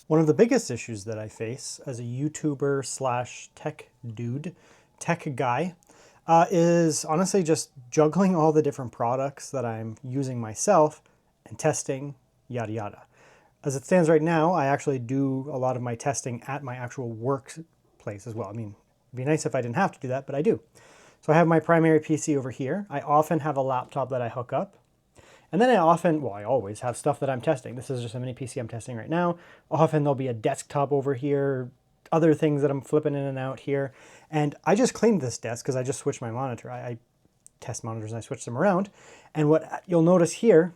One of the biggest issues that I face as a YouTuber slash tech dude, tech guy, is honestly just juggling all the different products that I'm using myself and testing, yada yada. As it stands right now, I actually do a lot of my testing at my actual workplace as well. I mean, it'd be nice if I didn't have to do that, but I do. So I have my primary PC over here. I often have a laptop that I hook up. And then I always have stuff that I'm testing. This is just a mini PC I'm testing right now. Often there'll be a desktop over here, other things that I'm flipping in and out here. And I just cleaned this desk because I just switched my monitor. I test monitors and I switch them around. And what you'll notice here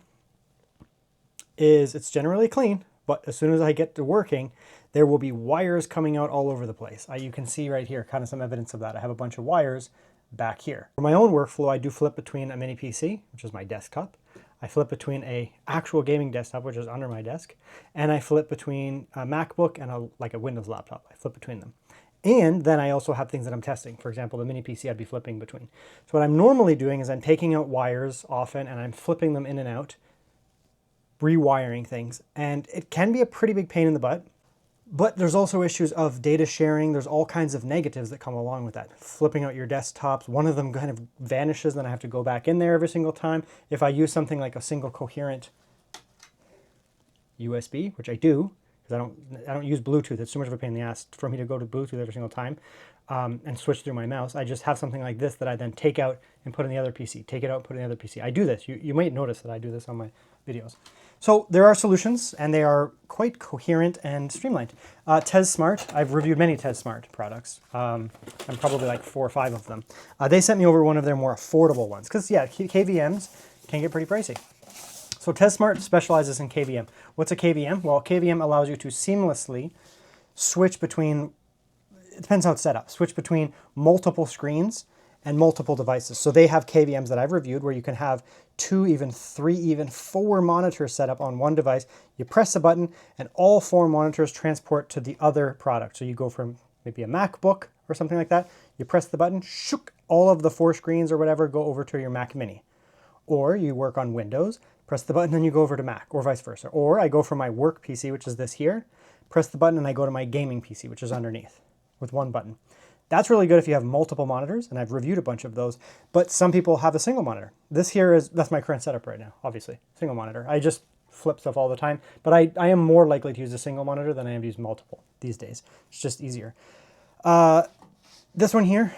is it's generally clean, but as soon as I get to working, there will be wires coming out all over the place. You can see right here, kind of some evidence of that. I have a bunch of wires back here. For my own workflow, I do flip between a mini PC, which is my desktop. I flip between a actual gaming desktop, which is under my desk, and I flip between a MacBook and a Windows laptop. I flip between them. And then I also have things that I'm testing. For example, the mini PC I'd be flipping between. So what I'm normally doing is I'm taking out wires often and I'm flipping them in and out, rewiring things. And it can be a pretty big pain in the butt. But there's also issues of data sharing. There's all kinds of negatives that come along with that. Flipping out your desktops, one of them kind of vanishes, then I have to go back in there every single time. If I use something like a single coherent USB, which I do, because I don't use Bluetooth. It's too much of a pain in the ass for me to go to Bluetooth every single time and switch through my mouse. I just have something like this that I then take out and put in the other PC. Take it out, put in the other PC. I do this. You might notice that I do this on my videos. So there are solutions, and they are quite coherent and streamlined. TESMERT, I've reviewed many TESMERT products. I'm probably like 4 or 5 of them. They sent me over one of their more affordable ones, because yeah, KVMs can get pretty pricey. So TESMERT specializes in KVM. What's a KVM? Well, KVM allows you to seamlessly switch between, it depends how it's set up, switch between multiple screens and multiple devices. So they have KVMs that I've reviewed where you can have 2, even 3, even 4 monitors set up on one device. You press the button and all 4 monitors transport to the other product. So you go from maybe a MacBook or something like that, you press the button, shook, all of the 4 screens or whatever go over to your Mac Mini. Or you work on Windows, press the button and you go over to Mac, or vice versa. Or I go from my work PC, which is this here, press the button and I go to my gaming PC, which is underneath with one button. That's really good if you have multiple monitors, and I've reviewed a bunch of those, but some people have a single monitor. This here that's my current setup right now, obviously, single monitor. I just flip stuff all the time, but I am more likely to use a single monitor than I am to use multiple these days. It's just easier. This one here,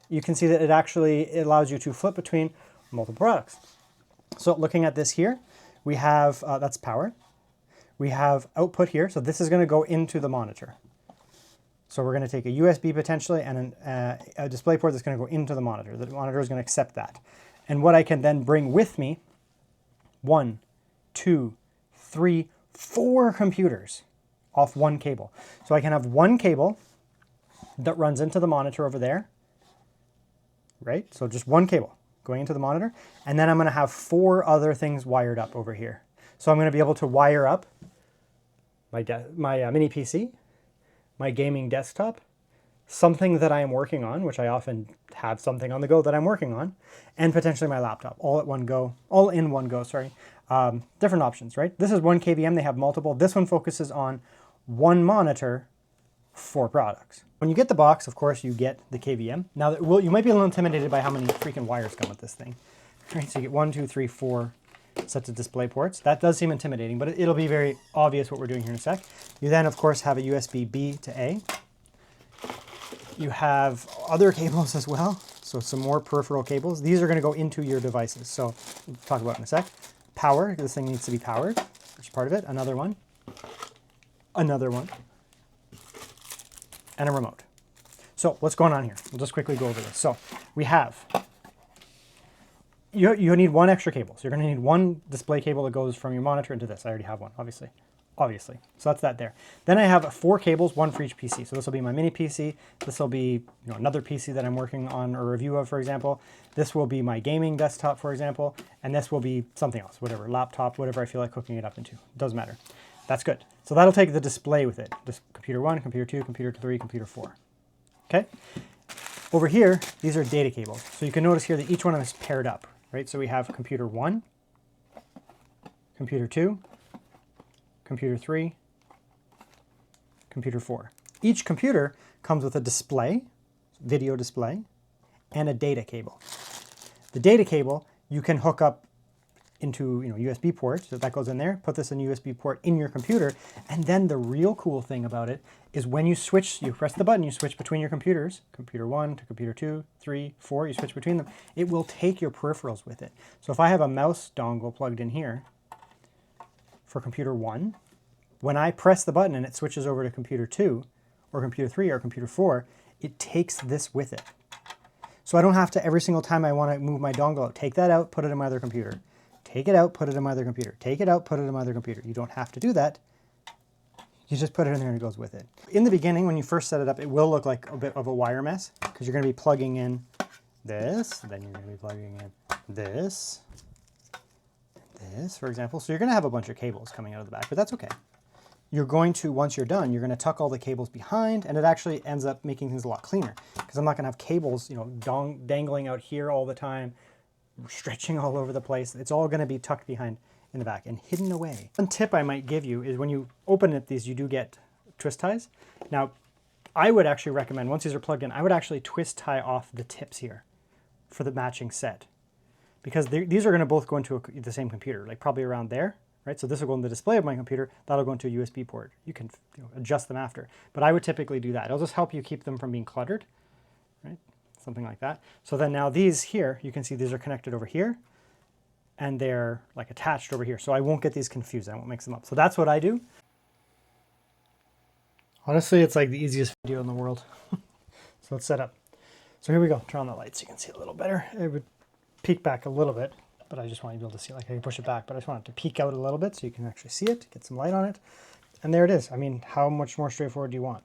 you can see that it allows you to flip between multiple products. So looking at this here, we have, that's power. We have output here, so this is gonna go into the monitor. So we're going to take a USB potentially and a display port that's going to go into the monitor. The monitor is going to accept that. And what I can then bring with me, 1, 2, 3, 4 computers off one cable. So I can have one cable that runs into the monitor over there, right? So just one cable going into the monitor. And then I'm going to have 4 other things wired up over here. So I'm going to be able to wire up my mini PC, my gaming desktop, something that I am working on, which I often have something on the go that I'm working on, and potentially my laptop, all in one go, different options, right? This is one KVM, they have multiple. This one focuses on one monitor, 4 products. When you get the box, of course, you get the KVM. Now, you might be a little intimidated by how many freaking wires come with this thing. Right, so you get 1, 2, 3, 4 sets of display ports. That does seem intimidating, but it'll be very obvious what we're doing here in a sec. You then, of course, have a USB B to A. You have other cables as well, so some more peripheral cables. These are going to go into your devices, so we'll talk about it in a sec. Power, this thing needs to be powered, which is part of it. Another one, and a remote. So what's going on here? We'll just quickly go over this. So we have, you need 1 extra cable. So you're going to need 1 display cable that goes from your monitor into this. I already have one, obviously. So that's that there. Then I have 4 cables, 1 for each PC. So this will be my mini PC. This will be another PC that I'm working on a review of, for example. This will be my gaming desktop, for example. And this will be something else, whatever, laptop, whatever I feel like hooking it up into. Doesn't matter. That's good. So that'll take the display with it. Just computer 1, computer 2, computer 3, computer 4. Okay. Over here, these are data cables. So you can notice here that each one of them is paired up. Right, so we have computer 1, computer 2, computer 3, computer 4. Each computer comes with a display, video display, and a data cable. The data cable you can hook up into USB port, so that goes in there, put this in USB port in your computer, and then the real cool thing about it is when you switch, you press the button, you switch between your computers, computer 1 to computer 2, 3, 4, you switch between them, it will take your peripherals with it. So if I have a mouse dongle plugged in here for computer 1, when I press the button and it switches over to computer 2, or computer 3, or computer 4, it takes this with it. So I don't have to, every single time I want to move my dongle out, take that out, put it in my other computer. Take it out, put it in my other computer. Take it out, put it in my other computer. You don't have to do that. You just put it in there and it goes with it. In the beginning, when you first set it up, it will look like a bit of a wire mess because you're going to be plugging in this, then you're going to be plugging in this, for example. So you're going to have a bunch of cables coming out of the back, but that's okay. You're going to, once you're done, you're going to tuck all the cables behind, and it actually ends up making things a lot cleaner because I'm not going to have cables, dangling out here all the time, stretching all over the place. It's all going to be tucked behind in the back and hidden away. One tip I might give you is when you open it, these, you do get twist ties. Now, I would actually recommend, once these are plugged in, I would actually twist tie off the tips here for the matching set because these are going to both go into the same computer, like probably around there, right? So this will go in the display of my computer, that'll go into a USB port. You can adjust them after, but I would typically do that. It'll just help you keep them from being cluttered, right? Something like that. So then now these here, you can see these are connected over here and they're like attached over here. So I won't get these confused. I won't mix them up. So that's what I do. Honestly, it's like the easiest video in the world. So let's set up. So here we go. Turn on the light so you can see a little better. It would peek back a little bit, but I just want you to be able to see, like I can push it back, but I just want it to peek out a little bit so you can actually see it, get some light on it. And there it is. I mean, how much more straightforward do you want?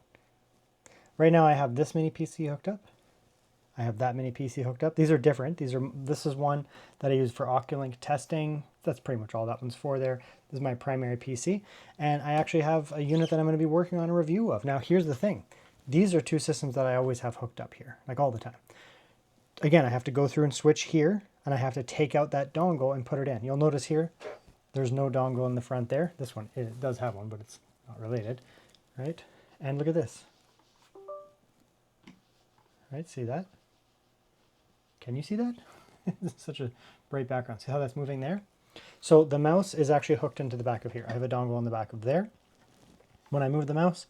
Right now I have this mini PC hooked up. I have that mini PC hooked up. These are different. This is one that I use for Oculink testing. That's pretty much all that one's for there. This is my primary PC. And I actually have a unit that I'm going to be working on a review of. Now, here's the thing. These are two systems that I always have hooked up here, like all the time. Again, I have to go through and switch here, and I have to take out that dongle and put it in. You'll notice here, there's no dongle in the front there. This one, it does have one, but it's not related, right? And look at this. Right, see that? Can you see that? It's such a bright background. See how that's moving there? So the mouse is actually hooked into the back of here. I have a dongle on the back of there. When I move the mouse,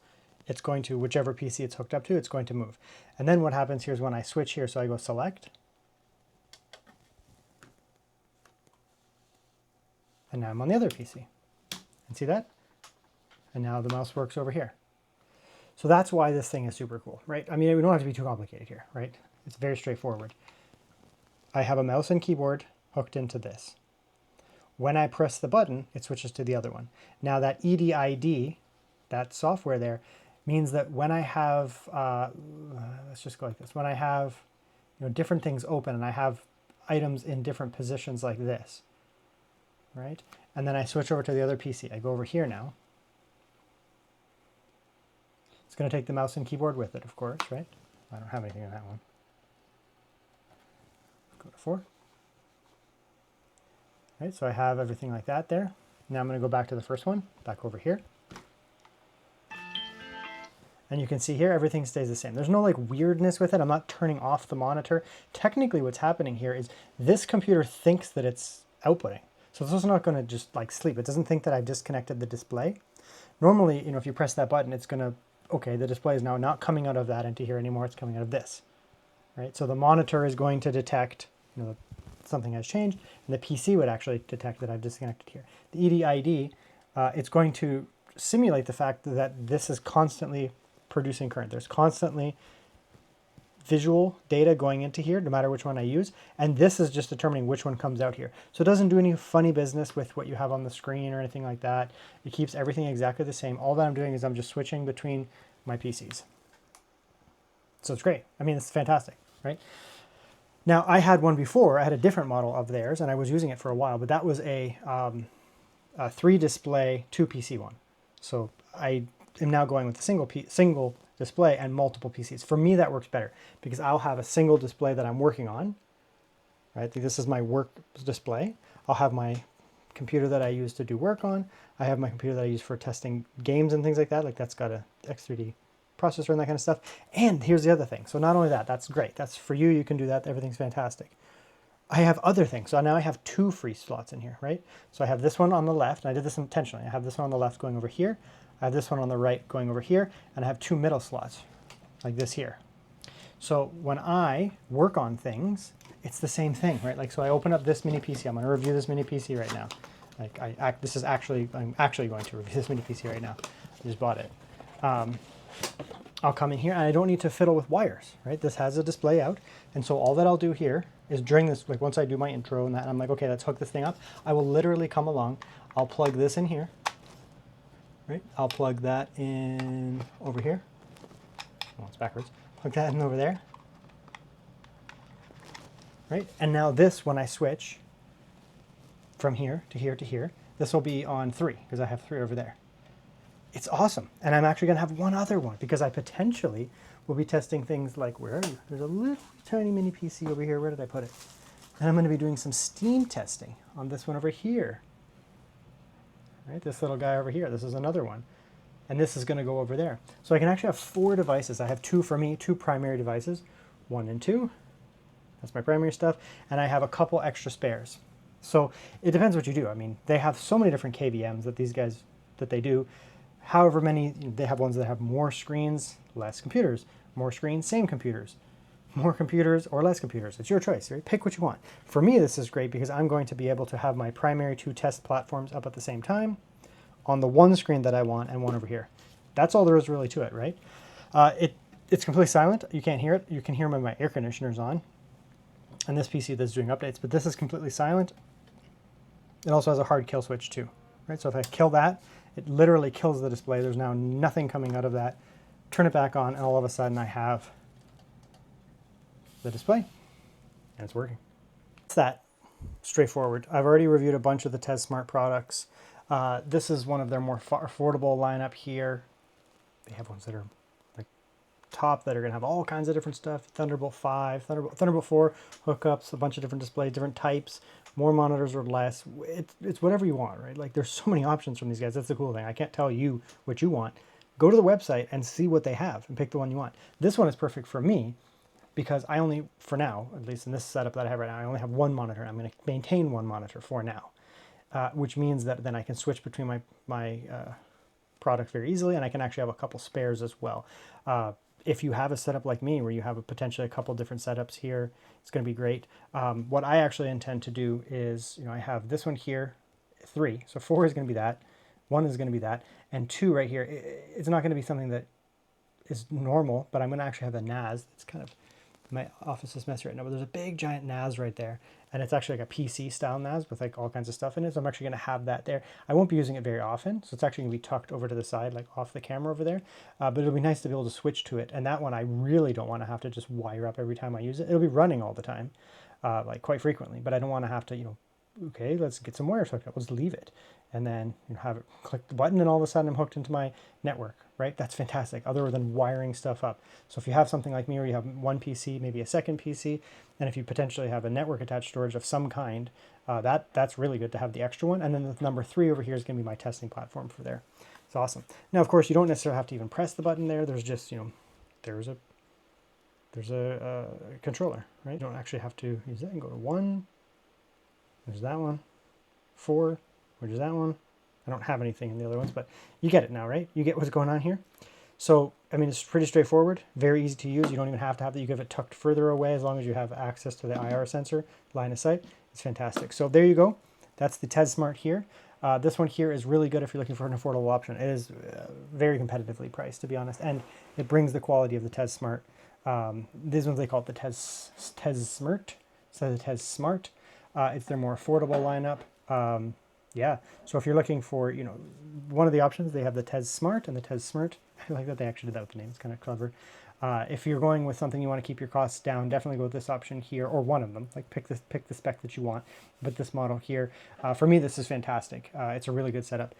it's going to, whichever PC it's hooked up to, it's going to move. And then what happens here is when I switch here, so I go select. And now I'm on the other PC. And see that? And now the mouse works over here. So that's why this thing is super cool, right? I mean, we don't have to be too complicated here, right? It's very straightforward. I have a mouse and keyboard hooked into this. When I press the button, it switches to the other one. Now that EDID, that software there, means that when I have, let's just go like this. When I have different things open and I have items in different positions like this, right? And then I switch over to the other PC. I go over here now. It's going to take the mouse and keyboard with it, of course, right? I don't have anything in that one. Go to 4. Right, so I have everything like that there. Now I'm going to go back to the first one, back over here. And you can see here, everything stays the same. There's no like weirdness with it. I'm not turning off the monitor. Technically what's happening here is this computer thinks that it's outputting. So this is not going to just like sleep. It doesn't think that I've disconnected the display. Normally, if you press that button, it's going to, okay, the display is now not coming out of that into here anymore. It's coming out of this, right? So the monitor is going to detect, something has changed, and the PC would actually detect that I've disconnected here. The EDID, it's going to simulate the fact that this is constantly producing current. There's constantly visual data going into here, no matter which one I use, and this is just determining which one comes out here. So it doesn't do any funny business with what you have on the screen or anything like that. It keeps everything exactly the same. All that I'm doing is I'm just switching between my PCs. So it's great. I mean, it's fantastic, right? Now, I had one before. I had a different model of theirs, and I was using it for a while, but that was a 3-display, 2-PC one. So I am now going with a single display and multiple PCs. For me, that works better because I'll have a single display that I'm working on, right? This is my work display. I'll have my computer that I use to do work on. I have my computer that I use for testing games and things like that. Like that's got a X3D processor and that kind of stuff. And here's the other thing. So not only that, that's great. That's for you. You can do that. Everything's fantastic. I have other things. So now I have 2 free slots in here, right? So I have this one on the left, and I did this intentionally. I have this one on the left going over here. I have this one on the right going over here, and I have 2 middle slots like this here. So when I work on things, it's the same thing, right? Like, so I open up this mini PC. I'm going to review this mini PC right now. Like I'm actually going to review this mini PC right now. I just bought it. I'll come in here and I don't need to fiddle with wires, right? This has a display out. And so all that I'll do here is during this, like once I do my intro and that, and I'm like, okay, let's hook this thing up. I will literally come along. I'll plug this in here, right? I'll plug that in over here. Oh, it's backwards. Plug that in over there, right? And now this, when I switch from here to here to here, this will be on 3 because I have 3 over there. It's awesome. And I'm actually going to have one other one because I potentially will be testing things like, where are you? There's a little tiny mini PC over here. Where did I put it? And I'm going to be doing some Steam testing on this one over here. Right? This little guy over here. This is another one. And this is going to go over there. So I can actually have 4 devices. I have 2 for me, 2 primary devices, 1 and 2. That's my primary stuff. And I have a couple extra spares. So it depends what you do. I mean, they have so many different KVMs that these guys, that they do. However many, they have ones that have more screens, less computers, more screens, same computers, more computers or less computers. It's your choice, right? Pick what you want. For me, this is great because I'm going to be able to have my primary 2 test platforms up at the same time on the one screen that I want and one over here. That's all there is really to it, right? It's completely silent. You can't hear it. You can hear my air conditioner's on. And this PC that's doing updates, but this is completely silent. It also has a hard kill switch too, right? So if I kill that, it literally kills the display. There's now nothing coming out of that. Turn it back on, and all of a sudden I have the display, and it's working. It's that straightforward. I've already reviewed a bunch of the TESMERT products. This is one of their more affordable lineup here. They have ones that are like top that are going to have all kinds of different stuff. Thunderbolt 5, Thunderbolt 4 hookups, a bunch of different displays, different types. More monitors or less. It's whatever you want, right? Like there's so many options from these guys. That's the cool thing. I can't tell you what you want. Go to the website and see what they have and pick the one you want. This one is perfect for me because I only, for now, at least in this setup that I have right now, I only have 1 monitor. I'm going to maintain 1 monitor for now, which means that then I can switch between my products very easily, and I can actually have a couple spares as well. If you have a setup like me where you have potentially a couple different setups here, it's going to be great. What I actually intend to do is, I have this one here, 3. So 4 is going to be that. 1 is going to be that. And 2 right here, it's not going to be something that is normal, but I'm going to actually have a NAS. It's kind of, my office is messy right now, but there's a big giant NAS right there. And it's actually like a PC style NAS with like all kinds of stuff in it. So I'm actually going to have that there. I won't be using it very often. So it's actually going to be tucked over to the side, like off the camera over there. But it'll be nice to be able to switch to it. And that one, I really don't want to have to just wire up every time I use it. It'll be running all the time, like quite frequently, but I don't want to have to, okay, let's get some wires hooked up. Let's leave it. And then have it click the button and all of a sudden I'm hooked into my network, right? That's fantastic, other than wiring stuff up. So if you have something like me where you have 1 PC, maybe a second PC, and if you potentially have a network attached storage of some kind, that's really good to have the extra one. And then the number 3 over here is going to be my testing platform for there. It's awesome. Now, of course, you don't necessarily have to even press the button there. There's just, there's a controller, right? You don't actually have to use that. And go to 1. There's that one. 4. Which is that one. I don't have anything in the other ones, but you get it now, right? You get what's going on here. So, I mean, it's pretty straightforward, very easy to use. You don't even have to have that. You have it tucked further away as long as you have access to the IR sensor, line of sight. It's fantastic. So there you go. That's the TESMERT here. This one here is really good if you're looking for an affordable option. It is very competitively priced, to be honest, and it brings the quality of the TESMERT. These ones, they call it the TESMERT. So the TESMERT. It's their more affordable lineup. Yeah, so if you're looking for, one of the options, they have the TESMERT and the TESMERT. I like that they actually did that with the name. It's kind of clever. If you're going with something you want to keep your costs down, definitely go with this option here, or one of them. Like pick the spec that you want. But this model here, for me, this is fantastic. It's a really good setup.